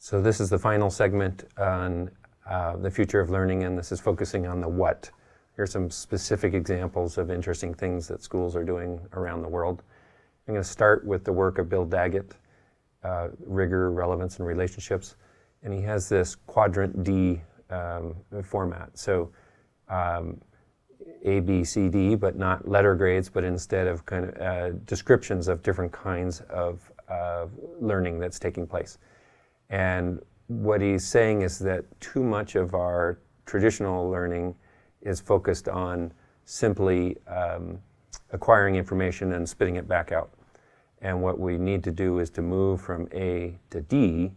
So this is the final segment on the future of learning, and this is focusing on the what. Here's some specific examples of interesting things that schools are doing around the world. I'm going to start with the work of Bill Daggett, Rigor, Relevance, and Relationships. And he has this quadrant D format. So A, B, C, D, but not letter grades, but instead of kind of descriptions of different kinds of learning that's taking place. And what he's saying is that too much of our traditional learning is focused on simply acquiring information and spitting it back out. And what we need to do is to move from A to D,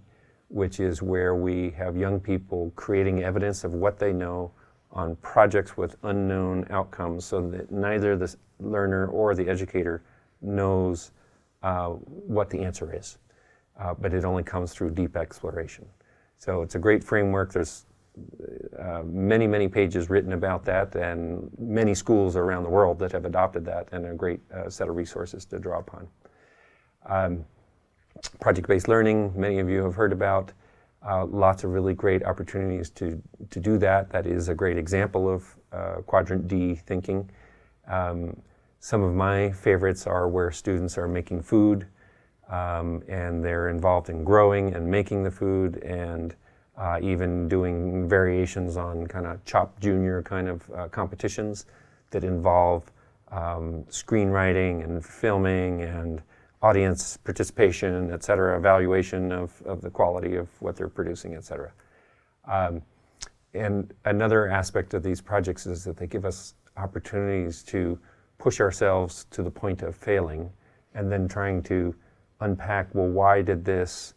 which is where we have young people creating evidence of what they know on projects with unknown outcomes, so that neither the learner or the educator knows what the answer is. But it only comes through deep exploration. So it's a great framework. There's many, many pages written about that, and many schools around the world that have adopted that, and a great set of resources to draw upon. Project-based learning, many of you have heard about. Lots of really great opportunities to do that. That is a great example of quadrant D thinking. Some of my favorites are where students are making food, and they're involved in growing and making the food, and even doing variations on kind of Chop Junior kind of competitions that involve screenwriting and filming and audience participation, et cetera, evaluation of the quality of what they're producing, et cetera. And another aspect of these projects is that they give us opportunities to push ourselves to the point of failing, and then trying to unpack, well, why did this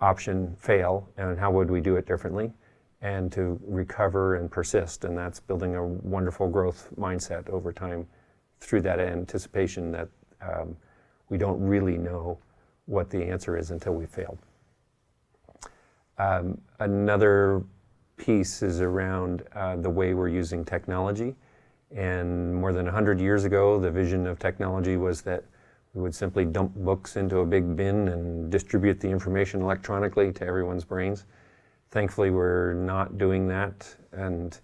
option fail, and how would we do it differently, and to recover and persist. And that's building a wonderful growth mindset over time through that anticipation that we don't really know what the answer is until we failed. Another piece is around the way we're using technology. And more than 100 years ago, the vision of technology was that we would simply dump books into a big bin and distribute the information electronically to everyone's brains. Thankfully, we're not doing that. And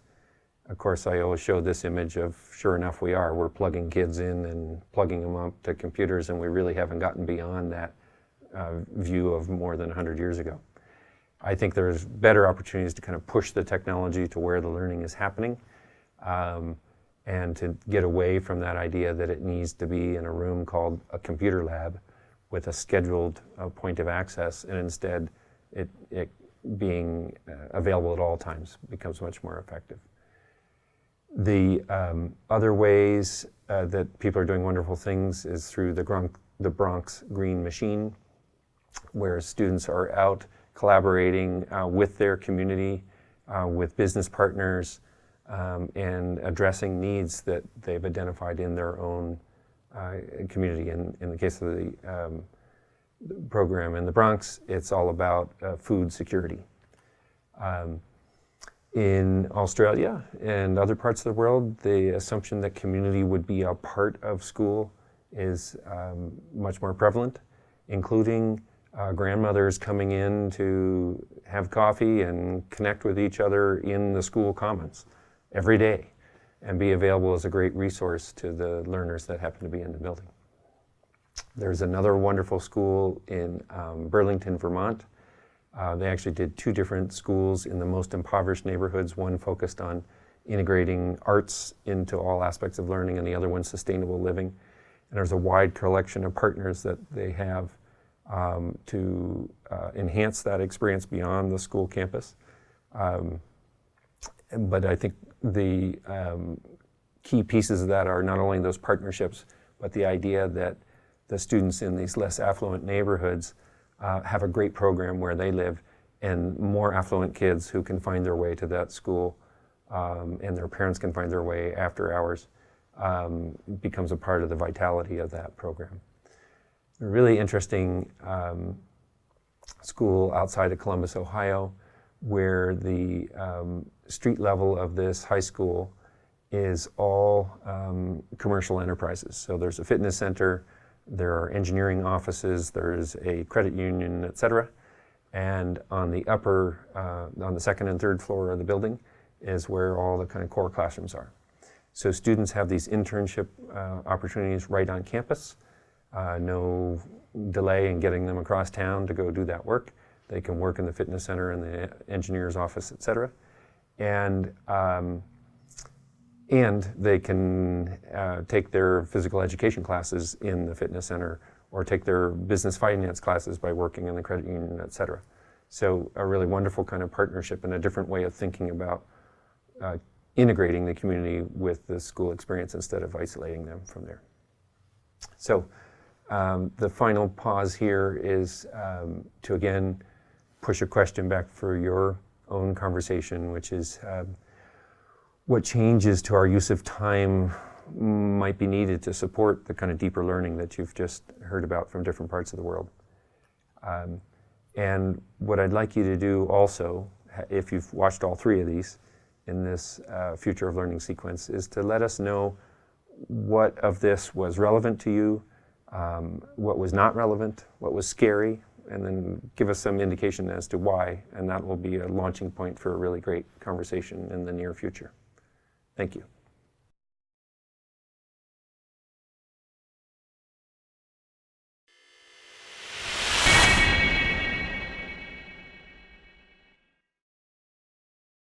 of course, I always show this image of, sure enough, we are. We're plugging kids in and plugging them up to computers, and we really haven't gotten beyond that view of more than 100 years ago. I think there's better opportunities to kind of push the technology to where the learning is happening, and to get away from that idea that it needs to be in a room called a computer lab with a scheduled point of access, and instead it being available at all times becomes much more effective. The other ways that people are doing wonderful things is through the Bronx Green Machine, where students are out collaborating with their community, with business partners, and addressing needs that they've identified in their own community. In the case of the program in the Bronx, it's all about food security. In Australia and other parts of the world, the assumption that community would be a part of school is much more prevalent, including grandmothers coming in to have coffee and connect with each other in the school commons every day, and be available as a great resource to the learners that happen to be in the building. There's another wonderful school in Burlington, Vermont. They actually did 2 different schools in the most impoverished neighborhoods, one focused on integrating arts into all aspects of learning, and the other one sustainable living. And there's a wide collection of partners that they have to enhance that experience beyond the school campus. But I think the key pieces of that are not only those partnerships, but the idea that the students in these less affluent neighborhoods have a great program where they live, and more affluent kids who can find their way to that school, and their parents can find their way after hours, becomes a part of the vitality of that program. A really interesting school outside of Columbus, Ohio, where the street level of this high school is all commercial enterprises. So there's a fitness center, there are engineering offices, there's a credit union, et cetera. And on the on the second and third floor of the building is where all the kind of core classrooms are. So students have these internship opportunities right on campus. No delay in getting them across town to go do that work. They can work in the fitness center and the engineer's office, et cetera. And they can take their physical education classes in the fitness center, or take their business finance classes by working in the credit union, et cetera. So a really wonderful kind of partnership and a different way of thinking about integrating the community with the school experience instead of isolating them from there. So the final pause here is to again push a question back for your own conversation, which is what changes to our use of time might be needed to support the kind of deeper learning that you've just heard about from different parts of the world. And what I'd like you to do also, if you've watched all three of these in this Future of Learning sequence, is to let us know what of this was relevant to you, what was not relevant, what was scary, and then give us some indication as to why, and that will be a launching point for a really great conversation in the near future. Thank you.